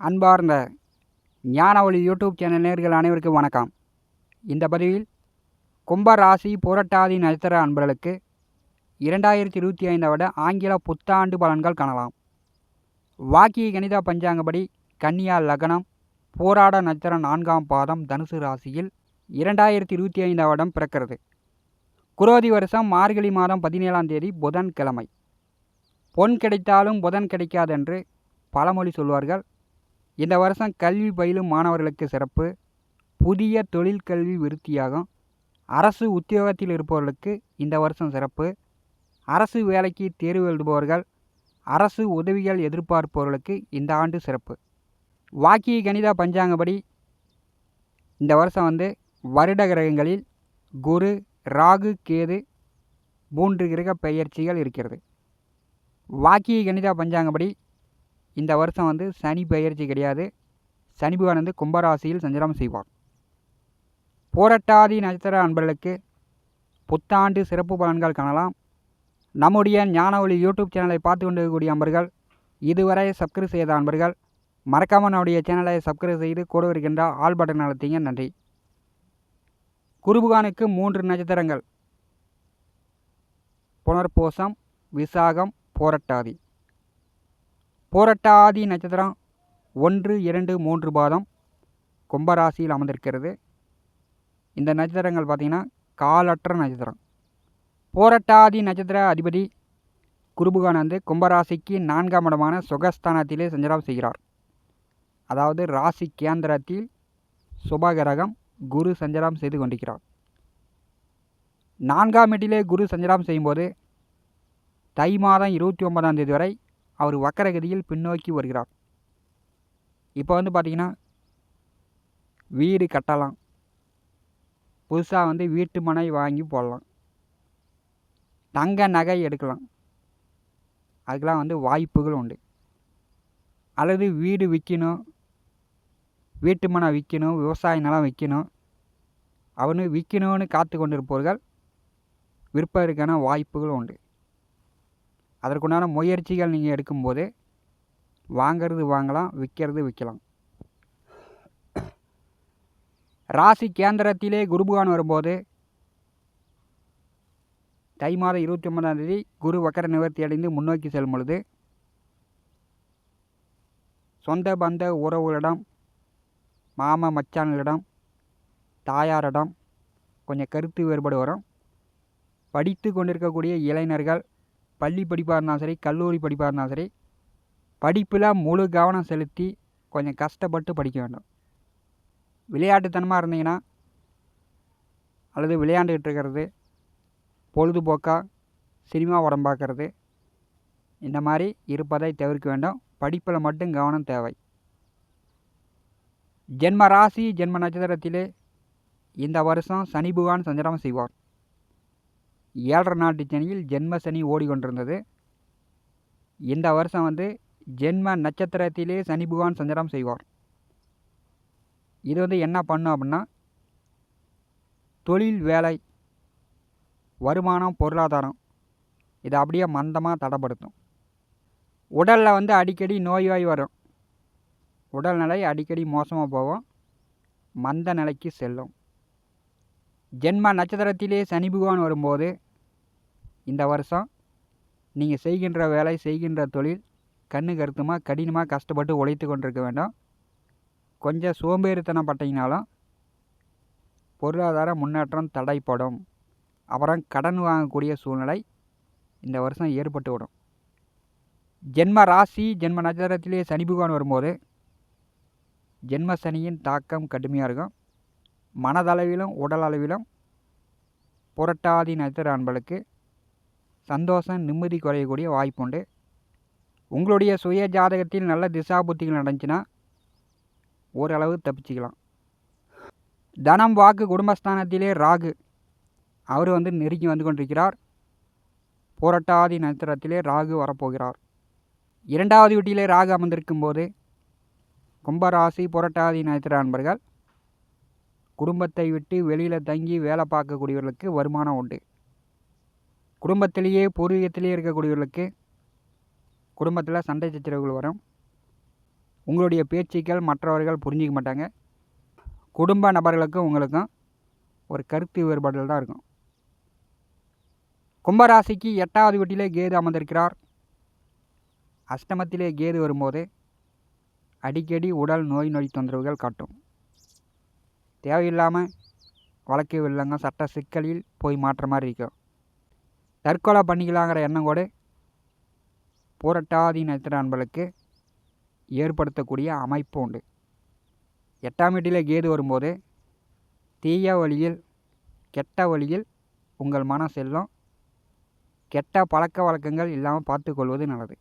அன்பார்ந்த ஞான ஒளி யூடியூப் சேனல் நேயர்கள் அனைவருக்கும் வணக்கம். இந்த பதிவில் கும்ப ராசி புரட்டாதி நட்சத்திர அன்பர்களுக்கு 2025 வருட ஆங்கில புத்தாண்டு பலன்கள் காணலாம். வாக்கிய கணித பஞ்சாங்கப்படி கன்னியா லக்னம், போராட நட்சத்திரம் 4ஆம் பாதம் தனுசு ராசியில் 2025 வருடம் பிறக்கிறது. குரோதி வருஷம் மார்கழி மாதம் 17ஆம் தேதி புதன்கிழமை. பொன் கிடைத்தாலும் புதன் கிடைக்காதென்று பழமொழி சொல்வார்கள். இந்த வருஷம் கல்வி பயிலும் மாணவர்களுக்கு சிறப்பு. புதிய தொழில் கல்வி விருத்தியாகும். அரசு உத்தியோகத்தில் இருப்பவர்களுக்கு இந்த வருஷம் சிறப்பு. அரசு வேலைக்கு தேர்வு எழுதுபவர்கள், அரசு உதவிகள் எதிர்பார்ப்பவர்களுக்கு இந்த ஆண்டு சிறப்பு. வாக்கிய கணித பஞ்சாங்கப்படி இந்த வருஷம் வருட கிரகங்களில் குரு, ராகு, கேது 3 கிரக பெயர்ச்சிகள் இருக்கிறது. வாக்கிய கணித பஞ்சாங்கப்படி இந்த வருஷம் சனி பெயர்ச்சி கிடையாது. சனி பகவான் கும்பராசியில் சஞ்சாரம் செய்வார். போராட்டாதி நட்சத்திர அன்பர்களுக்கு புத்தாண்டு சிறப்பு பலன்கள் காணலாம். நம்முடைய ஞான ஒளி யூடியூப் சேனலை பார்த்து கொண்டிருக்கக்கூடிய அன்பர்கள், இதுவரை சப்ஸ்கிரைப் செய்த அன்பர்கள் மறக்காமல் நம்முடைய சேனலை சப்ஸ்கிரைப் செய்து கூட இருக்கின்ற ஆல் பட்டன் அழுத்திங்க. நன்றி. குரு பகவானுக்கு 3 நட்சத்திரங்கள்: புனர்பூசம், விசாகம், போராட்டாதி. போராட்டாதி நட்சத்திரம் 1, 2, 3 பாதம் கும்பராசியில் அமர்ந்திருக்கிறது. இந்த நட்சத்திரங்கள் பார்த்திங்கன்னா காலற்ற நட்சத்திரம். போராட்டாதி நட்சத்திர அதிபதி குருபகவான் கும்பராசிக்கு 4ஆம் இடமான சுகஸ்தானத்திலே சஞ்சாரம் செய்கிறார். அதாவது ராசி கேந்திரத்தில் சுபகிரகம் குரு சஞ்சாரம் செய்து கொண்டிருக்கிறார். 4ஆம் வீட்டிலே குரு சஞ்சாரம் செய்யும்போது தை மாதம் 29ஆம் தேதி வரை அவர் வக்கரகதியில் பின்னோக்கி வருகிறார். இப்போ பார்த்திங்கன்னா வீடு கட்டலாம், புதுசாக வீட்டு மனை வாங்கி போடலாம், தங்க நகை எடுக்கலாம், அதுக்கெலாம் வாய்ப்புகள் உண்டு. அல்லது வீடு விற்கணும், வீட்டு மனை விற்கணும், விவசாய நிலம் விற்கணும், அவனு விற்கணும்னு காத்து கொண்டிருப்பவர்கள் விற்பதற்கான வாய்ப்புகள் உண்டு. அதற்குண்டான முயற்சிகள் நீங்கள் எடுக்கும்போது வாங்கிறது வாங்கலாம், விற்கிறது விற்கலாம். ராசி கேந்திரத்திலே குருபகவான் வரும்போது தை மாதம் 29ஆம் தேதி குரு வக்கர நிவர்த்தி அடைந்து முன்னோக்கி செல்லும் பொழுது சொந்த பந்த உறவுகளிடம், மாமா மச்சான்களிடம், தாயாரிடம் கொஞ்சம் கருத்து வேறுபாடு வரும். படித்து கொண்டிருக்கக்கூடிய இளைஞர்கள் பள்ளி படிப்பாக இருந்தாலும் சரி, கல்லூரி படிப்பாக இருந்தாலும் சரி, படிப்பில் முழு கவனம் செலுத்தி கொஞ்சம் கஷ்டப்பட்டு படிக்க வேண்டும். விளையாட்டுத்தனமாக இருந்தீங்கன்னா அல்லது விளையாண்டுக்கிட்டு இருக்கிறது, பொழுதுபோக்காக சினிமா படம் பார்க்கறது, இந்த மாதிரி இருப்பதை தவிர்க்க வேண்டும். படிப்பில் மட்டும் கவனம் தேவை. ஜென்ம ராசி ஜென்ம நட்சத்திரத்திலே இந்த வருஷம் சனி பகவான் சஞ்சாரம் செய்வார். 7.5 நாட்டு சனியில் ஜென்ம சனி ஓடிக்கொண்டிருந்தது. இந்த வருஷம் ஜென்ம நட்சத்திரத்திலே சனி பகவான் சஞ்சாரம் செய்வார். இது என்ன பண்ணும் அப்படின்னா, தொழில், வேலை, வருமானம், பொருளாதாரம் இதை அப்படியே மந்தமாக தடைப்படுத்தும். உடலில் அடிக்கடி நோய்வாய் வரும். உடல்நிலை அடிக்கடி மோசமாக போகும், மந்த நிலைக்கு செல்லும். ஜென்ம நட்சத்திரத்திலே சனி பகவான் வரும்போது இந்த வருஷம் நீங்கள் செய்கின்ற வேலை, செய்கின்ற தொழில் கண்ணு கருத்துமாக கடினமாக கஷ்டப்பட்டு உழைத்து கொண்டிருக்க வேண்டும். கொஞ்சம் சோம்பேறித்தனம் பட்டிங்கனாலும் பொருளாதார முன்னேற்றம் தடைப்படும். அப்புறம் கடன் வாங்கக்கூடிய சூழ்நிலை இந்த வருஷம் ஏற்பட்டு விடும். ஜென்ம ராசி ஜென்ம நட்சத்திரத்திலே சனி பகவான் வரும்போது ஜென்ம சனியின் தாக்கம் கடுமையாக இருக்கும். மனதளவிலும் உடல் அளவிலும் புரட்டாதி நட்சத்திர அன்பர்களுக்கு சந்தோஷம், நிம்மதி குறையக்கூடிய வாய்ப்புண்டு. உங்களுடைய சுய ஜாதகத்தில் நல்ல திசா புத்திகள் நடந்துச்சுன்னா ஓரளவு தப்பிச்சிக்கலாம். தனம், வாக்கு, குடும்பஸ்தானத்திலே ராகு அவர் நெருங்கி வந்து கொண்டிருக்கிறார். புரட்டாதி நட்சத்திரத்திலே ராகு வரப்போகிறார். 2வது வீட்டிலே ராகு அமர்ந்திருக்கும் போது கும்பராசி புரட்டாதி நட்சத்திர அன்பர்கள் குடும்பத்தை விட்டு வெளியில் தங்கி வேலை பார்க்கக்கூடியவர்களுக்கு வருமானம் உண்டு. குடும்பத்திலேயே பூர்வீகத்திலேயே இருக்கக்கூடியவர்களுக்கு குடும்பத்தில் சண்டை சச்சரவுகள் வரும். உங்களுடைய பேச்சுக்கள் மற்றவர்கள் புரிஞ்சிக்க மாட்டாங்க. குடும்ப நபர்களுக்கும் உங்களுக்கும் ஒரு கருத்து வேறுபாடுகள் தான் இருக்கும். கும்பராசிக்கு 8வது வீட்டிலே கேது அமர்ந்திருக்கிறார். அஷ்டமத்திலே கேது வரும்போது அடிக்கடி உடல் நோய் தொந்தரவுகள் காட்டும். தேவையில்லாமல் வழக்கு வெள்ளங்க சட்ட சிக்கலில் போய் மாற்ற மாதிரி இருக்கும். தற்கொலை பண்ணிக்கலாங்கிற எண்ணம் கூட பூரட்டாதி நட்சத்திர அன்பர்களுக்கு ஏற்படுத்தக்கூடிய அமைப்பு உண்டு. 8ஆம் வீட்டிலே கேது வரும்போது தீய வழியில் கெட்ட வழியில் உங்கள் மனம் செல்லும். கெட்ட பழக்க வழக்கங்கள் இல்லாமல் பார்த்து கொள்வது நல்லது.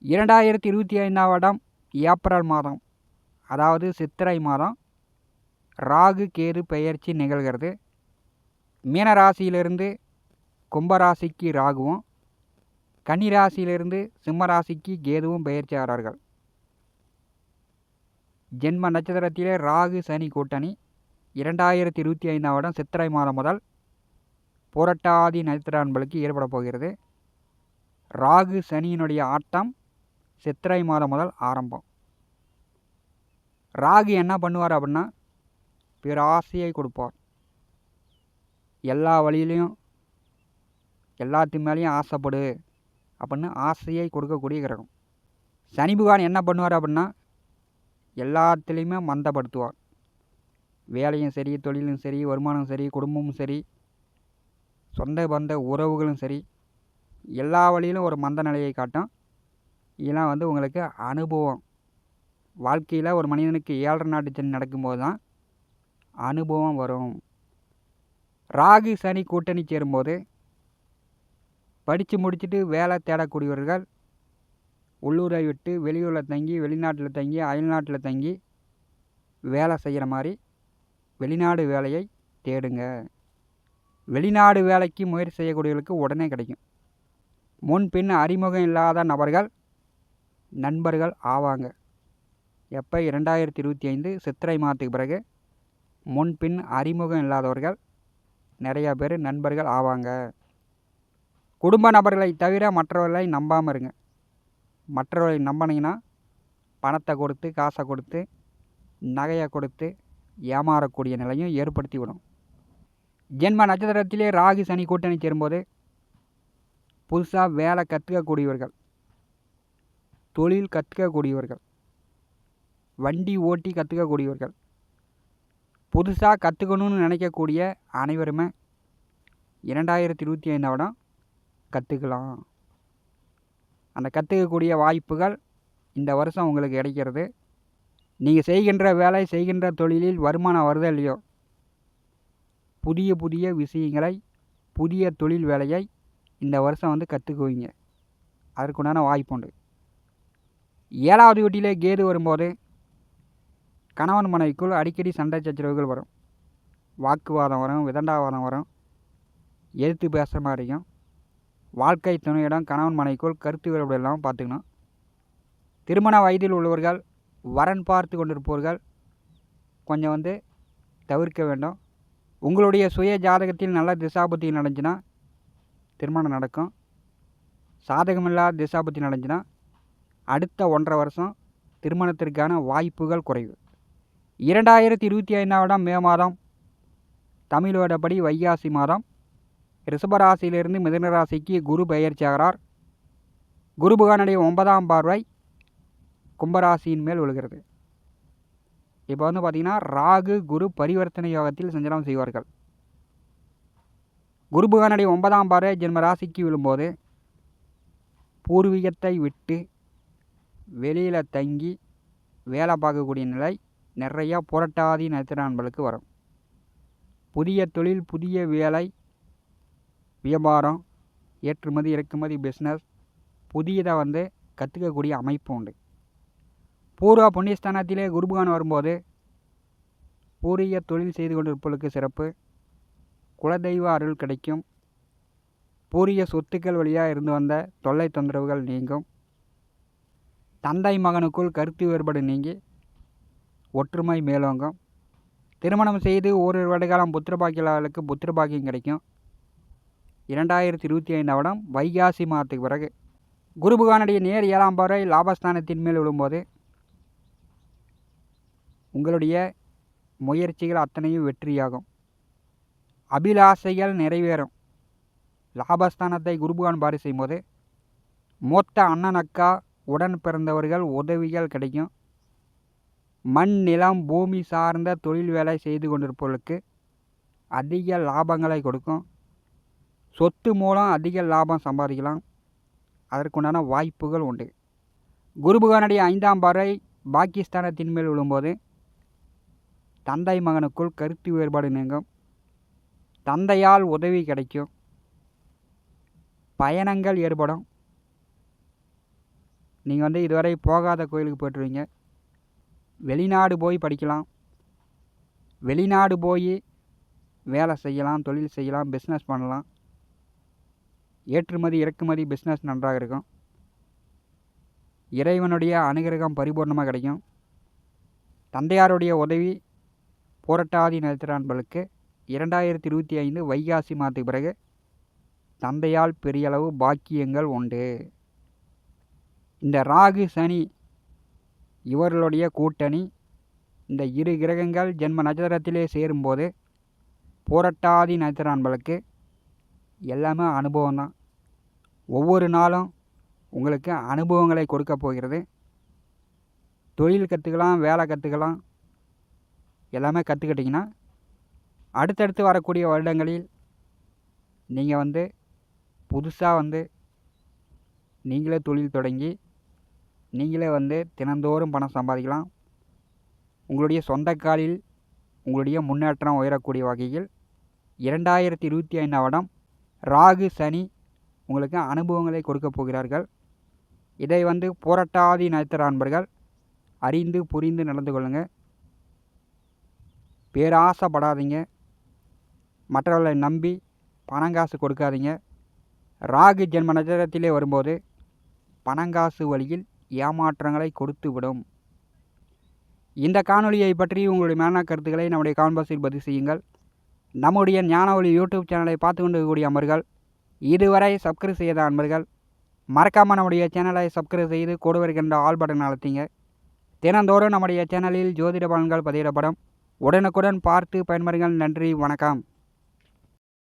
2025ஆம் வருடம் ஏப்ரல் மாதம், அதாவது சித்திரை மாதம், ராகு கேது பெயர்ச்சி நிகழ்கிறது. மீனராசியிலிருந்து கும்பராசிக்கு ராகுவும், கன்னிராசியிலிருந்து சிம்மராசிக்கு கேதுவும் பெயர்ச்சி ஆகிறார்கள். ஜென்ம நட்சத்திரத்திலே ராகு சனி கூட்டணி 2025ஆம் வருடம் சித்திரை மாதம் முதல் புரட்டாதி நட்சத்திர அன்பர்களுக்கு ஏற்பட போகிறது. ராகு சனியினுடைய ஆட்டம் சித்திரை மாதம் முதல் ஆரம்பம். ராகு என்ன பண்ணுவார் அப்படின்னா, பேராசையை கொடுப்பார். எல்லா வழியிலையும் எல்லாத்து மேலேயும் ஆசைப்படு அப்படின்னு ஆசையை கொடுக்கக்கூடிய கிரகம். சனி பகவான் என்ன பண்ணுவார் அப்படின்னா, எல்லாத்துலேயுமே மந்தப்படுத்துவார். வேலையும் சரி, தொழிலும் சரி, வருமானம் சரி, குடும்பமும் சரி, சொந்த பந்த உறவுகளும் சரி, எல்லா வழியிலும் ஒரு மந்த நிலையை காட்டும். இதெல்லாம் உங்களுக்கு அனுபவம். வாழ்க்கையில் ஒரு மனிதனுக்கு 7 நாட்டு சனி நடக்கும்போது தான் அனுபவம் வரும். ராகு சனி கூட்டணி சேரும்போது படித்து முடிச்சுட்டு வேலை தேடக்கூடியவர்கள் உள்ளூரை விட்டு வெளியூரில் தங்கி, வெளிநாட்டில் தங்கி, அயல்நாட்டில் தங்கி வேலை செய்கிற மாதிரி வெளிநாடு வேலையை தேடுங்க. வெளிநாடு வேலைக்கு முயற்சி செய்யக்கூடியவர்களுக்கு உடனே கிடைக்கும். முன்பின் அறிமுகம் இல்லாத நபர்கள் நண்பர்கள் ஆவாங்க. எப்போ 2025 சித்திரை மாதத்துக்கு பிறகு முன்பின் அறிமுகம் இல்லாதவர்கள் நிறையா பேர் நண்பர்கள் ஆவாங்க. குடும்ப நபர்களை தவிர மற்றவர்களை நம்பாமல் இருங்க. மற்றவர்களை நம்பினீங்கன்னா பணத்தை கொடுத்து, காசை கொடுத்து, நகையை கொடுத்து ஏமாறக்கூடிய நிலையும் ஏற்படுத்தி விடும். ஜென்ம நட்சத்திரத்திலே ராகு சனி கூட்டணி சேரும்போது புதுசாக வேலை கற்றுக்கக்கூடியவர்கள், தொழில் கற்றுக்கக்கூடியவர்கள், வண்டி ஓட்டி கற்றுக்கக்கூடியவர்கள், புதுசாக கற்றுக்கணும்னு நினைக்கக்கூடிய அனைவருமே 2025ஆம் வருடம் கற்றுக்கலாம். அந்த கற்றுக்கக்கூடிய வாய்ப்புகள் இந்த வருஷம் உங்களுக்கு கிடைக்கிறது. நீங்கள் செய்கின்ற வேலை, செய்கின்ற தொழிலில் வருமானம் வருதோ இல்லையோ, புதிய புதிய விஷயங்களை, புதிய தொழில் வேலையை இந்த வருஷம் கற்றுக்குவீங்க. அதற்குண்டான வாய்ப்பு உண்டு. 7வது வீட்டிலே கேது வரும்போது கணவன் மனைவிக்குள் அடிக்கடி சண்டை சச்சரவுகள் வரும். வாக்குவாதம் வரும், விதண்டாவாதம் வரும், எதிர்த்து பேசுகிற மாதிரி இருக்கும். வாழ்க்கை துணையிடம் கணவன் மனைவிக்குள் கருத்து வேறுபாடு இல்லாமல் பார்த்துக்கணும். திருமண வயதில் உள்ளவர்கள், வரன் பார்த்து கொண்டிருப்பவர்கள் கொஞ்சம் தவிர்க்க வேண்டும். உங்களுடைய சுய ஜாதகத்தில் நல்ல திசாபுத்தி நடந்துச்சுன்னா திருமணம் நடக்கும். சாதகமில்லாத திசாபுத்தி நடந்துச்சுன்னா அடுத்த 1.5 வருஷம் திருமணத்திற்கான வாய்ப்புகள் குறைவு. 2025ஆம் வருடம் மே மாதம், தமிழ் வருடப்படி வைகாசி மாதம், ரிஷபராசியிலிருந்து மிதுன ராசிக்கு குரு பெயர்ச்சி ஆகிறார். குரு பகவானுடைய 9ஆம் பார்வை கும்பராசியின் மேல் விழுகிறது. இப்போ பார்த்திங்கன்னா ராகு குரு பரிவர்த்தனை யோகத்தில் சஞ்சாரம் செய்வார்கள். குரு பகவானுடைய 9ஆம் பார்வை ஜென்ம ராசிக்கு விழும்போது பூர்வீகத்தை விட்டு வெளியில் தங்கி வேலை பார்க்கக்கூடிய நிலை நிறையா புரட்டாதி நட்சத்திர அன்பர்களுக்கு வரும். புதிய தொழில், புதிய வேலை, வியாபாரம், ஏற்றுமதி இறக்குமதி பிஸ்னஸ் புதியதாக கற்றுக்கக்கூடிய அமைப்பு உண்டு. பூர்வ புண்ணியஸ்தானத்திலே குருபகான் வரும்போது பூரிய தொழில் செய்து கொண்டிருப்பவர்களுக்கு சிறப்பு. குலதெய்வ அருள் கிடைக்கும். பூரிய சொத்துக்கள் வழியாக இருந்து வந்த தொல்லை தொந்தரவுகள் நீங்கும். தந்தை மகனுக்குள் கருத்து வேறுபாடு நீங்கி ஒற்றுமை மேலோங்கும். திருமணம் செய்து ஓரிரு வருடகாலம் புத்திரபாக்கியர்களுக்கு புத்திரபாக்கியம் கிடைக்கும். 2025ஆம் வருடம் வைகாசி மாதத்துக்கு பிறகு குரு பகவானுடைய நேர் 7ஆம் பார்வை லாபஸ்தானத்தின் மேல் விழும்போது உங்களுடைய முயற்சிகள் அத்தனையும் வெற்றியாகும். அபிலாசைகள் நிறைவேறும். லாபஸ்தானத்தை குருபகவான் பாரி செய்யும்போது மொத்த அண்ணன் அக்கா உடன் பிறந்தவர்கள் உதவிகள் கிடைக்கும். மண் நிலம் பூமி சார்ந்த தொழில் வேலை செய்து கொண்டிருப்பவர்களுக்கு அதிக லாபங்களை கொடுக்கும். சொத்து மூலம் அதிக லாபம் சம்பாதிக்கலாம். அதற்குண்டான வாய்ப்புகள் உண்டு. குருபகவானுடைய 5ஆம் பார்வை பாகிஸ்தானத்தின் மேல் விழும்போது தந்தை மகனுக்குள் கருத்து வேறுபாடு நீங்கும். தந்தையால் உதவி கிடைக்கும். பயணங்கள் ஏற்படும். நீங்கள் இதுவரை போகாத கோயிலுக்கு போய்ட்டுருவீங்க. வெளிநாடு போய் படிக்கலாம். வெளிநாடு போய் வேலை செய்யலாம், தொழில் செய்யலாம், பிஸ்னஸ் பண்ணலாம். ஏற்றுமதி இறக்குமதி பிஸ்னஸ் நன்றாக இருக்கும். இறைவனுடைய அனுகிரகம் பரிபூர்ணமாக கிடைக்கும். தந்தையாருடைய உதவி புரட்டாதி நட்சத்திரங்களுக்கு 2025 வைகாசி மாதத்துக்கு பிறகு தந்தையால் பெரியளவு பாக்கியங்கள் உண்டு. இந்த ராகு சனி இவர்களுடைய கூட்டணி, இந்த இரு கிரகங்கள் ஜென்ம நட்சத்திரத்திலே சேரும்போது புரட்டாதி நட்சத்திர அன்பர்களுக்கு எல்லாமே அனுபவம் தான். ஒவ்வொரு நாளும் உங்களுக்கு அனுபவங்களை கொடுக்க போகிறது. தொழில் கற்றுக்கலாம், வேலை கற்றுக்கலாம். எல்லாமே கற்றுக்கிட்டிங்கன்னா அடுத்தடுத்து வரக்கூடிய வருடங்களில் நீங்கள் புதுசாக நீங்களே தொழில் தொடங்கி நீங்களே தினந்தோறும் பணம் சம்பாதிக்கலாம். உங்களுடைய சொந்த காலில் உங்களுடைய முன்னேற்றம் உயரக்கூடிய வகையில் 2025 வருடம் ராகு சனி உங்களுக்கு அனுபவங்களை கொடுக்க போகிறார்கள். இதை புரட்டாதி நட்சத்திர அன்பர்கள் அறிந்து புரிந்து நடந்து கொள்ளுங்கள். பேராசைப்படாதீங்க. மற்றவர்களை நம்பி பணங்காசு கொடுக்காதீங்க. ராகு ஜென்ம நட்சத்திரத்திலே வரும்போது பணங்காசு வழியில் ஏமாற்றங்களை கொடுத்து விடும். இந்த காணொலியை பற்றி உங்களுடைய மேலான கருத்துக்களை நம்முடைய கமெண்ட் பாக்ஸில் பதிவு செய்யுங்கள். நம்முடைய ஞானவழி யூடியூப் சேனலை பார்த்து கொண்டு இருக்கக்கூடிய அன்பர்கள், இதுவரை சப்ஸ்கிரைப் செய்த அன்பர்கள் மறக்காமல் நம்முடைய சேனலை சப்ஸ்கிரைப் செய்து கூட வருகின்ற ஆல் பட்டன் அழுத்திங்க. தினந்தோறும் நம்முடைய சேனலில் ஜோதிட பலன்கள் பதிவிடப்படும். உடனுக்குடன் பார்த்து பயன்பெறுங்கள். நன்றி, வணக்கம்.